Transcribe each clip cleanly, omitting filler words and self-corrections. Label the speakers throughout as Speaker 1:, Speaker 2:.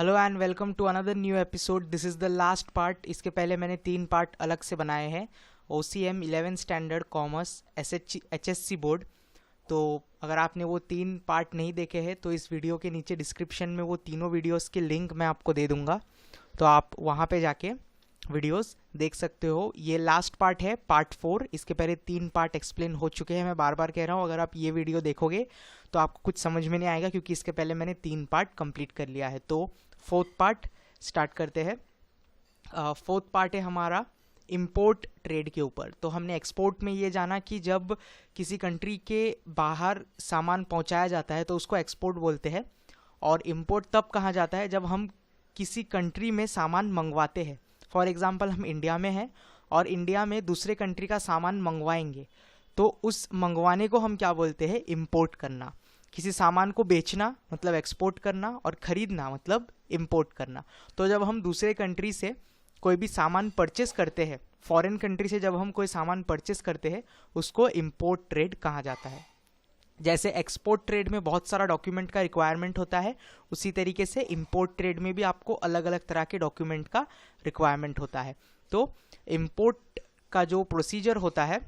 Speaker 1: Hello and welcome to another new episode. This is the last part. इसके पहले मैंने 3 part अलग से बनाए हैं। OCM 11 standard commerce HSC board. तो अगर आपने वो 3 पार्ट नहीं देखे हैं तो इस वीडियो के नीचे डिस्क्रिप्शन में वो तीनों वीडियोस के लिंक मैं आपको दे दूंगा, तो आप वहाँ पे जाके वीडियोस देख सकते हो। ये लास्ट पार्ट है, पार्ट 4। इसके पहले 3 पार्ट एक्सप्लेन हो चुके हैं। मैं बार बार कह रहा हूँ, अगर आप ये वीडियो देखोगे तो आपको कुछ समझ में नहीं आएगा, क्योंकि इसके पहले मैंने 3 पार्ट कंप्लीट कर लिया है। तो 4th पार्ट स्टार्ट करते हैं। 4th पार्ट है हमारा इंपोर्ट ट्रेड के ऊपर। तो हमने एक्सपोर्ट में ये जाना कि जब किसी कंट्री के बाहर सामान पहुंचाया जाता है तो उसको एक्सपोर्ट बोलते हैं, और इंपोर्ट तब कहा जाता है जब हम किसी कंट्री में सामान मंगवाते हैं। फॉर एग्जांपल, हम इंडिया में हैं और इंडिया में दूसरे कंट्री का सामान मंगवाएंगे, तो उस मंगवाने को हम क्या बोलते हैं? इंपोर्ट करना। किसी सामान को बेचना मतलब एक्सपोर्ट करना, और खरीदना मतलब इंपोर्ट करना। तो जब हम दूसरे कंट्री से कोई भी सामान परचेस करते हैं, फॉरेन कंट्री से जब हम कोई सामान परचेस करते हैं, उसको इंपोर्ट ट्रेड कहा जाता है। जैसे एक्सपोर्ट ट्रेड में बहुत सारा डॉक्यूमेंट का रिक्वायरमेंट होता है, उसी तरीके से इंपोर्ट ट्रेड में भी आपको अलग अलग तरह के डॉक्यूमेंट का रिक्वायरमेंट होता है। तो इंपोर्ट का जो प्रोसीजर होता है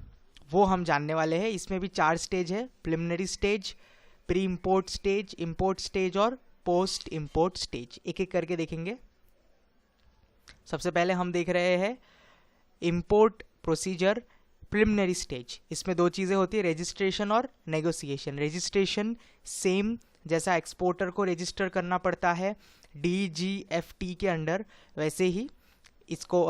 Speaker 1: वो हम जानने वाले हैं। इसमें भी 4 स्टेज है: preliminary stage, pre import stage और पोस्ट इंपोर्ट स्टेज। एक एक करके देखेंगे। सबसे पहले हम देख रहे हैं इंपोर्ट प्रोसीजर प्रिलिमिनरी स्टेज। इसमें 2 चीज़ें होती है, रजिस्ट्रेशन और नेगोशिएशन। रजिस्ट्रेशन सेम जैसा एक्सपोर्टर को रजिस्टर करना पड़ता है DGFT के अंडर, वैसे ही इसको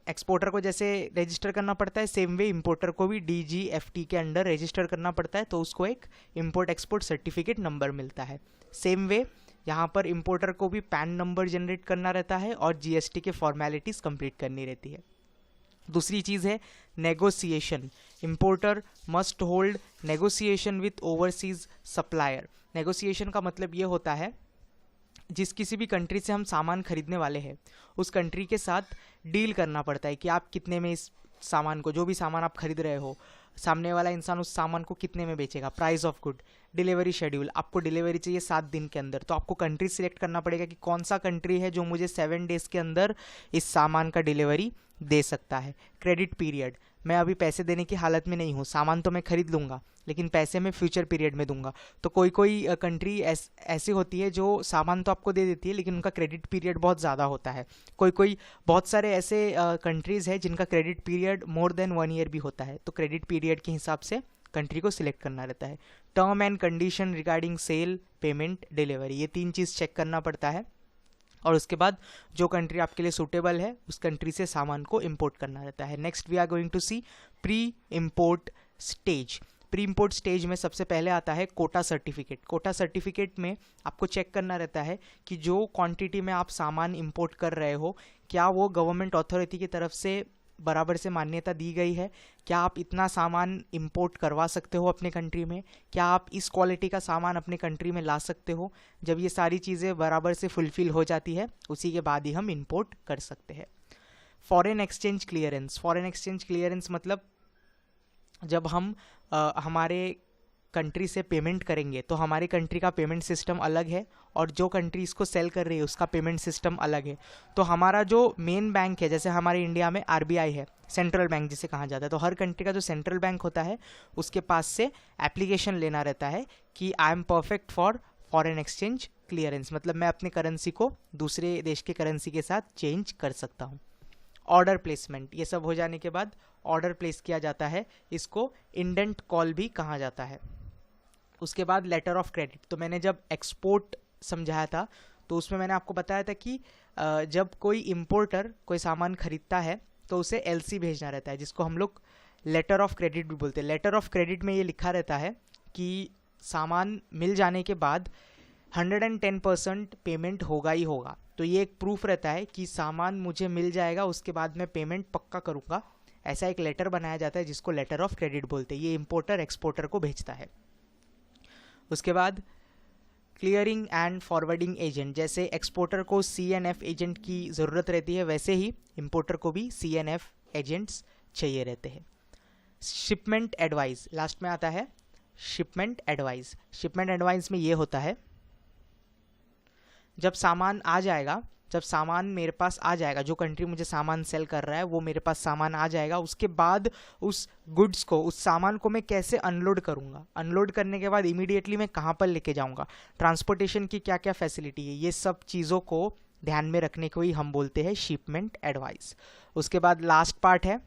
Speaker 1: एक्सपोर्टर को जैसे रजिस्टर करना पड़ता है, सेम वे इंपोर्टर को भी DGFT के अंडर रजिस्टर करना पड़ता है। तो उसको एक इंपोर्ट एक्सपोर्ट सर्टिफिकेट नंबर मिलता है। सेम वे यहाँ पर इंपोर्टर को भी पैन नंबर जनरेट करना रहता है और GST के फॉर्मेलिटीज़ कंप्लीट करनी रहती है। दूसरी चीज़ है negotiation. Importer must hold negotiation with overseas supplier. Negotiation का मतलब ये होता है, जिस किसी भी कंट्री से हम सामान खरीदने वाले हैं उस कंट्री के साथ डील करना पड़ता है कि आप कितने में इस सामान को, जो भी सामान आप खरीद रहे हो, सामने वाला इंसान उस सामान को कितने में बेचेगा, price of good, delivery schedule. आपको डिलीवरी चाहिए 7 दिन के अंदर, तो आपको कंट्री सिलेक्ट करना पड़ेगा कि कौन सा कंट्री है जो मुझे 7 डेज़ के अंदर इस सामान का डिलीवरी दे सकता है। क्रेडिट पीरियड, मैं अभी पैसे देने की हालत में नहीं हूँ, सामान तो मैं खरीद लूँगा लेकिन पैसे मैं फ्यूचर पीरियड में दूंगा। तो कोई कोई कंट्री ऐसी होती है जो सामान तो आपको दे देती है लेकिन उनका क्रेडिट पीरियड बहुत ज़्यादा होता है। कोई बहुत सारे ऐसे कंट्रीज़ हैं जिनका credit period more than 1 year भी होता है। तो क्रेडिट पीरियड के हिसाब से कंट्री को सिलेक्ट करना रहता है। Term and condition regarding sale, payment, delivery, ये 3 चीज़ चेक करना पड़ता है। और उसके बाद जो कंट्री आपके लिए सूटेबल है उस कंट्री से सामान को इंपोर्ट करना रहता है। Next we are going to see pre import stage. Pre import stage में सबसे पहले आता है कोटा सर्टिफिकेट। कोटा सर्टिफिकेट में आपको चेक करना रहता है कि जो क्वांटिटी में आप सामान इंपोर्ट कर रहे हो, क्या वो गवर्नमेंट अथॉरिटी की तरफ से बराबर से मान्यता दी गई है, क्या आप इतना सामान इंपोर्ट करवा सकते हो अपने कंट्री में, क्या आप इस क्वालिटी का सामान अपने कंट्री में ला सकते हो। जब ये सारी चीज़ें बराबर से फुलफिल हो जाती है उसी के बाद ही हम इंपोर्ट कर सकते हैं। Foreign exchange clearance. Foreign exchange clearance मतलब जब हम हमारे कंट्री से पेमेंट करेंगे तो हमारी कंट्री का पेमेंट सिस्टम अलग है और जो कंट्री इसको सेल कर रही है उसका पेमेंट सिस्टम अलग है। तो हमारा जो मेन बैंक है, जैसे हमारे इंडिया में RBI है, सेंट्रल बैंक जिसे कहा जाता है, तो हर कंट्री का जो सेंट्रल बैंक होता है उसके पास से एप्लीकेशन लेना रहता है कि I am perfect for foreign exchange clearance, मतलब मैं अपने करेंसी को दूसरे देश के करेंसी के साथ चेंज कर सकता हूँ। ऑर्डर प्लेसमेंट, ये सब हो जाने के बाद ऑर्डर प्लेस किया जाता है, इसको इंडेंट कॉल भी कहा जाता है। उसके बाद लेटर ऑफ क्रेडिट। तो मैंने जब एक्सपोर्ट समझाया था तो उसमें मैंने आपको बताया था कि जब कोई इंपोर्टर कोई सामान खरीदता है तो उसे LC भेजना रहता है, जिसको हम लोग लेटर ऑफ क्रेडिट भी बोलते हैं। लेटर ऑफ क्रेडिट में ये लिखा रहता है कि सामान मिल जाने के बाद 110% पेमेंट होगा ही होगा। तो ये एक प्रूफ रहता है कि सामान मुझे मिल जाएगा, उसके बाद मैं पेमेंट पक्का करूँगा। ऐसा एक लेटर बनाया जाता है जिसको लेटर ऑफ क्रेडिट बोलते हैं। ये इंपोर्टर एक्सपोर्टर को भेजता है। उसके बाद क्लियरिंग एंड फॉरवर्डिंग एजेंट। जैसे एक्सपोर्टर को CNF एजेंट की ज़रूरत रहती है, वैसे ही इंपोर्टर को भी CNF एजेंट्स चाहिए रहते हैं। शिपमेंट एडवाइस लास्ट में आता है। शिपमेंट एडवाइस में ये होता है जब सामान आ जाएगा, जब सामान मेरे पास आ जाएगा, जो कंट्री मुझे सामान सेल कर रहा है वो मेरे पास सामान आ जाएगा, उसके बाद उस गुड्स को, उस सामान को मैं कैसे अनलोड करूँगा, अनलोड करने के बाद इमीडिएटली मैं कहाँ पर लेके जाऊँगा, ट्रांसपोर्टेशन की क्या क्या फैसिलिटी है, ये सब चीज़ों को ध्यान में रखने को ही हम बोलते हैं शिपमेंट एडवाइस। उसके बाद लास्ट पार्ट है,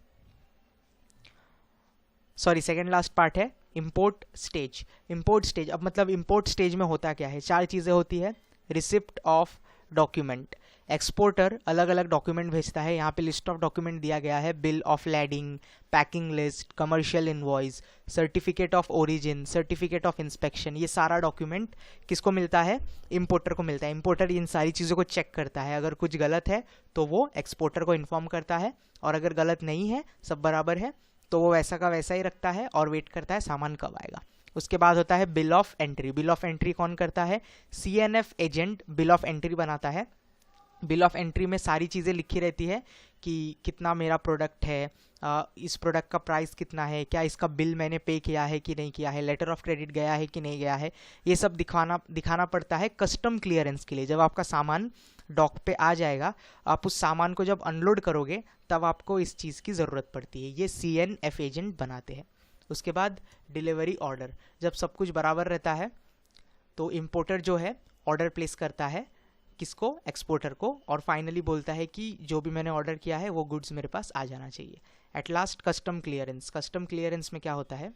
Speaker 1: सॉरी सेकेंड लास्ट पार्ट है इंपोर्ट स्टेज। इंपोर्ट स्टेज, अब मतलब इंपोर्ट स्टेज में होता क्या है, चार चीज़ें होती है। रिसिप्ट ऑफ डॉक्यूमेंट, एक्सपोर्टर अलग अलग डॉक्यूमेंट भेजता है, यहाँ पे लिस्ट ऑफ डॉक्यूमेंट दिया गया है, bill of lading, packing list, commercial invoice, certificate of origin, certificate of inspection, ये सारा डॉक्यूमेंट किसको मिलता है, इंपोर्टर को मिलता है। इंपोर्टर इन सारी चीज़ों को चेक करता है, अगर कुछ गलत है तो वो एक्सपोर्टर को इन्फॉर्म करता है, और अगर गलत नहीं है, सब बराबर है, तो वो वैसा का वैसा ही रखता है और वेट करता है सामान कब आएगा। उसके बाद होता है bill of entry. Bill of entry कौन करता है, CNF agent bill of entry बनाता है। बिल ऑफ एंट्री में सारी चीज़ें लिखी रहती है कि कितना मेरा प्रोडक्ट है, इस प्रोडक्ट का प्राइस कितना है, क्या इसका बिल मैंने पे किया है कि नहीं किया है, लेटर ऑफ क्रेडिट गया है कि नहीं गया है, ये सब दिखाना पड़ता है कस्टम क्लियरेंस के लिए। जब आपका सामान डॉक पे आ जाएगा, आप उस सामान को जब अनलोड करोगे तब आपको इस चीज़ की ज़रूरत पड़ती है, ये CNF एजेंट बनाते हैं। उसके बाद डिलीवरी ऑर्डर, जब सब कुछ बराबर रहता है तो इम्पोर्टर जो है ऑर्डर प्लेस करता है किसको, एक्सपोर्टर को, और फाइनली बोलता है कि जो भी मैंने ऑर्डर किया है वो गुड्स मेरे पास आ जाना चाहिए। At last custom clearance. Custom clearance में क्या होता है,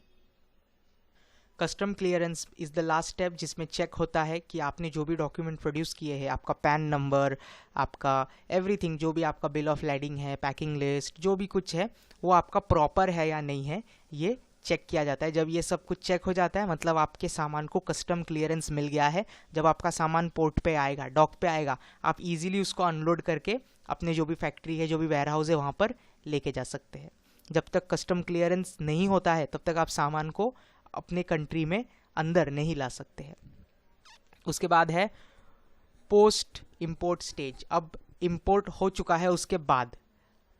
Speaker 1: custom clearance is the last step जिसमें चेक होता है कि आपने जो भी डॉक्यूमेंट प्रोड्यूस किए हैं, आपका पैन नंबर, आपका एवरीथिंग, जो भी आपका बिल ऑफ लैडिंग है, पैकिंग लिस्ट, जो भी कुछ है वो आपका प्रॉपर है या नहीं है, ये चेक किया जाता है। जब ये सब कुछ चेक हो जाता है मतलब आपके सामान को कस्टम क्लियरेंस मिल गया है। जब आपका सामान पोर्ट पे आएगा, डॉक पे आएगा, आप इजीली उसको अनलोड करके अपने जो भी फैक्ट्री है, जो भी वेयर हाउस है, वहाँ पर लेके जा सकते हैं। जब तक कस्टम क्लियरेंस नहीं होता है तब तक आप सामान को अपने कंट्री में अंदर नहीं ला सकते हैं। उसके बाद है पोस्ट इंपोर्ट स्टेज। अब इंपोर्ट हो चुका है, उसके बाद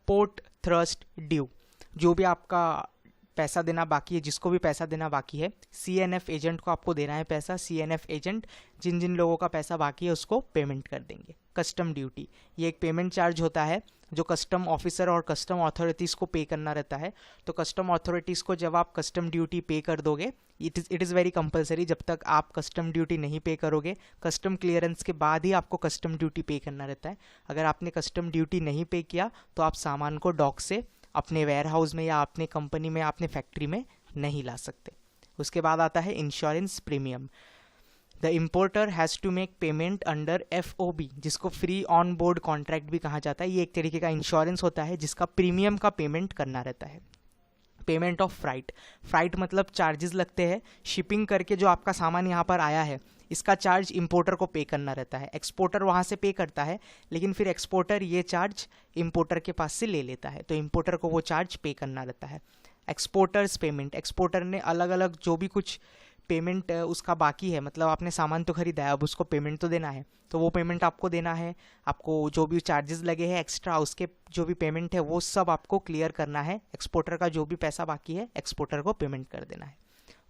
Speaker 1: पोर्ट थ्रस्ट ड्यू, जो भी आपका पैसा देना बाकी है, जिसको भी पैसा देना बाकी है, CNF एजेंट को आपको देना है पैसा। CNF एजेंट जिन जिन लोगों का पैसा बाकी है उसको पेमेंट कर देंगे। कस्टम ड्यूटी, ये एक पेमेंट चार्ज होता है जो कस्टम ऑफिसर और कस्टम अथॉरिटीज़ को पे करना रहता है। तो कस्टम अथॉरिटीज़ को जब आप कस्टम ड्यूटी पे कर दोगे, इट इज़ वेरी कंपलसरी, जब तक आप कस्टम ड्यूटी नहीं पे करोगे, कस्टम क्लियरेंस के बाद ही आपको कस्टम ड्यूटी पे करना रहता है। अगर आपने कस्टम ड्यूटी नहीं पे किया तो आप सामान को डॉक से अपने वेयर हाउस में या अपने कंपनी में, अपने फैक्ट्री में नहीं ला सकते। उसके बाद आता है insurance premium. The importer has to make payment under FOB, जिसको फ्री ऑन बोर्ड कॉन्ट्रैक्ट भी कहा जाता है। ये एक तरीके का इंश्योरेंस होता है जिसका प्रीमियम का पेमेंट करना रहता है। पेमेंट ऑफ फ्राइट, फ्राइट मतलब चार्जेस लगते हैं, शिपिंग करके जो आपका सामान यहाँ पर आया है इसका चार्ज इंपोर्टर को पे करना रहता है। एक्सपोर्टर वहाँ से पे करता है, लेकिन फिर एक्सपोर्टर ये चार्ज इंपोर्टर के पास से ले लेता है, तो इंपोर्टर को वो चार्ज पे करना रहता है। एक्सपोर्टर्स पेमेंट, एक्सपोर्टर ने अलग अलग जो भी कुछ पेमेंट उसका बाकी है, मतलब आपने सामान तो खरीदा है, अब उसको पेमेंट तो देना है, तो वो पेमेंट आपको देना है। आपको जो भी चार्जेस लगे हैं एक्स्ट्रा, उसके जो भी पेमेंट है वो सब आपको क्लियर करना है। एक्सपोर्टर का जो भी पैसा बाकी है एक्सपोर्टर को पेमेंट कर देना है।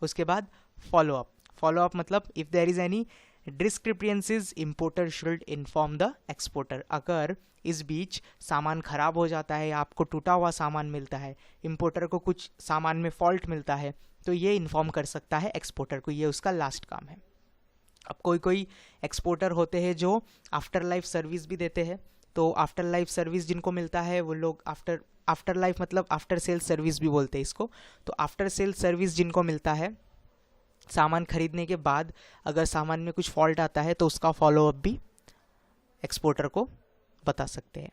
Speaker 1: उसके बाद फॉलोअप, फॉलोअप मतलब if there is any discrepancies importer should inform the exporter. अगर इस बीच सामान खराब हो जाता है या आपको टूटा हुआ सामान मिलता है, इंपोर्टर को कुछ सामान में फॉल्ट मिलता है, तो ये इन्फॉर्म कर सकता है एक्सपोर्टर को, ये उसका लास्ट काम है। अब कोई कोई एक्सपोर्टर होते हैं जो आफ्टर लाइफ सर्विस भी देते हैं, तो आफ्टर लाइफ सर्विस जिनको मिलता है वो लोग आफ्टर लाइफ मतलब आफ्टर सेल सर्विस भी बोलते हैं इसको। तो आफ्टर सेल सर्विस जिनको मिलता है, सामान खरीदने के बाद अगर सामान में कुछ फॉल्ट आता है तो उसका फॉलोअप भी एक्सपोर्टर को बता सकते हैं।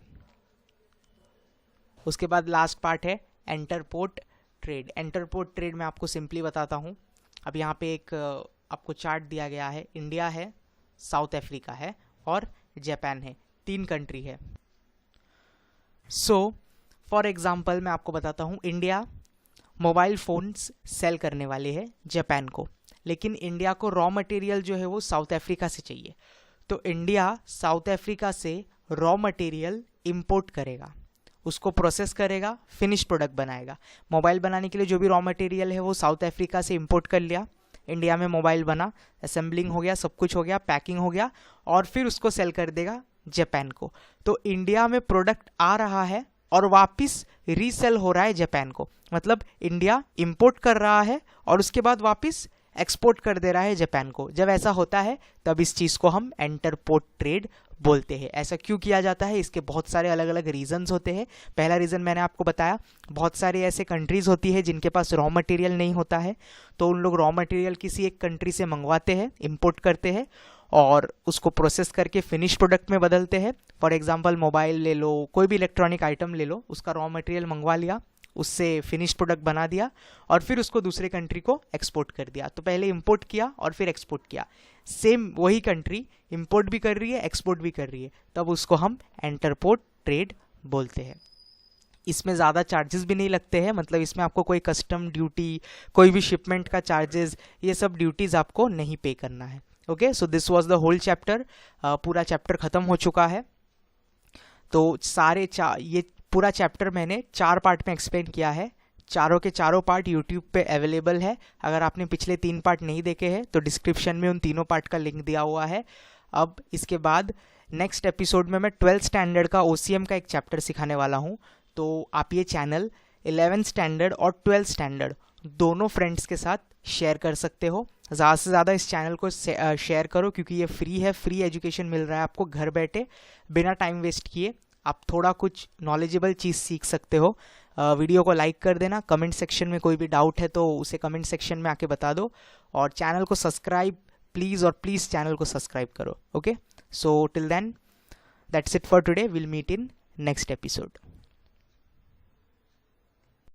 Speaker 1: उसके बाद लास्ट पार्ट है एंटरपोर्ट ट्रेड। एंटरपोर्ट ट्रेड मैं आपको सिंपली बताता हूँ। अब यहाँ पे एक आपको चार्ट दिया गया है, इंडिया है, साउथ अफ्रीका है और जापान है, 3 कंट्री है। सो फॉर एग्जांपल मैं आपको बताता हूँ, इंडिया मोबाइल फ़ोन्स सेल करने वाले हैं जापान को, लेकिन इंडिया को रॉ मटेरियल जो है वो साउथ अफ्रीका से चाहिए। तो इंडिया साउथ अफ्रीका से रॉ मटेरियल इंपोर्ट करेगा, उसको प्रोसेस करेगा, फिनिश प्रोडक्ट बनाएगा। मोबाइल बनाने के लिए जो भी रॉ मटेरियल है वो साउथ अफ्रीका से इंपोर्ट कर लिया, इंडिया में मोबाइल बना, असेंबलिंग हो गया, सब कुछ हो गया, पैकिंग हो गया, और फिर उसको सेल कर देगा जापान को। तो इंडिया में प्रोडक्ट आ रहा है और वापस रीसेल हो रहा है जापान को, मतलब इंडिया इंपोर्ट कर रहा है और उसके बाद वापस एक्सपोर्ट कर दे रहा है जापान को। जब ऐसा होता है तब इस चीज़ को हम इंटरपोर्ट ट्रेड बोलते हैं। ऐसा क्यों किया जाता है, इसके बहुत सारे अलग अलग रीजंस होते हैं। पहला रीज़न मैंने आपको बताया, बहुत सारे ऐसे कंट्रीज़ होती है जिनके पास रॉ मटेरियल नहीं होता है, तो उन लोग रॉ मटेरियल किसी एक कंट्री से मंगवाते हैं, इंपोर्ट करते हैं और उसको प्रोसेस करके फिनिश प्रोडक्ट में बदलते हैं। फॉर एग्जांपल मोबाइल ले लो, कोई भी इलेक्ट्रॉनिक आइटम ले लो, उसका रॉ मटेरियल मंगवा लिया, उससे फिनिश प्रोडक्ट बना दिया और फिर उसको दूसरे कंट्री को एक्सपोर्ट कर दिया। तो पहले इंपोर्ट किया और फिर एक्सपोर्ट किया, सेम वही कंट्री इंपोर्ट भी कर रही है, एक्सपोर्ट भी कर रही है, तब उसको हम इंटरपोर्ट ट्रेड बोलते हैं। इसमें ज़्यादा चार्जेस भी नहीं लगते हैं, मतलब इसमें आपको कोई कस्टम ड्यूटी, कोई भी शिपमेंट का चार्जेस, ये सब ड्यूटीज़ आपको नहीं पे करना है। Okay, so this was the whole chapter. पूरा चैप्टर ख़त्म हो चुका है। तो ये पूरा चैप्टर मैंने 4 पार्ट में एक्सप्लेन किया है। चारों के चारों पार्ट यूट्यूब पे अवेलेबल है। अगर आपने पिछले 3 पार्ट नहीं देखे हैं तो डिस्क्रिप्शन में उन तीनों पार्ट का लिंक दिया हुआ है। अब इसके बाद नेक्स्ट एपिसोड में मैं 12th स्टैंडर्ड का OCM का एक चैप्टर सिखाने वाला हूँ। तो आप ये चैनल 11th स्टैंडर्ड और 12th स्टैंडर्ड दोनों फ्रेंड्स के साथ शेयर कर सकते हो। ज़्यादा से ज़्यादा इस चैनल को शेयर करो, क्योंकि ये फ्री है, फ्री एजुकेशन मिल रहा है आपको घर बैठे, बिना टाइम वेस्ट किए। आप थोड़ा कुछ नॉलेजेबल चीज़ सीख सकते हो। वीडियो को लाइक कर देना, कमेंट सेक्शन में कोई भी डाउट है तो उसे कमेंट सेक्शन में आके बता दो, और चैनल को सब्सक्राइब प्लीज़ चैनल को सब्सक्राइब करो। Okay, so till then that's it for today, will meet in next episode.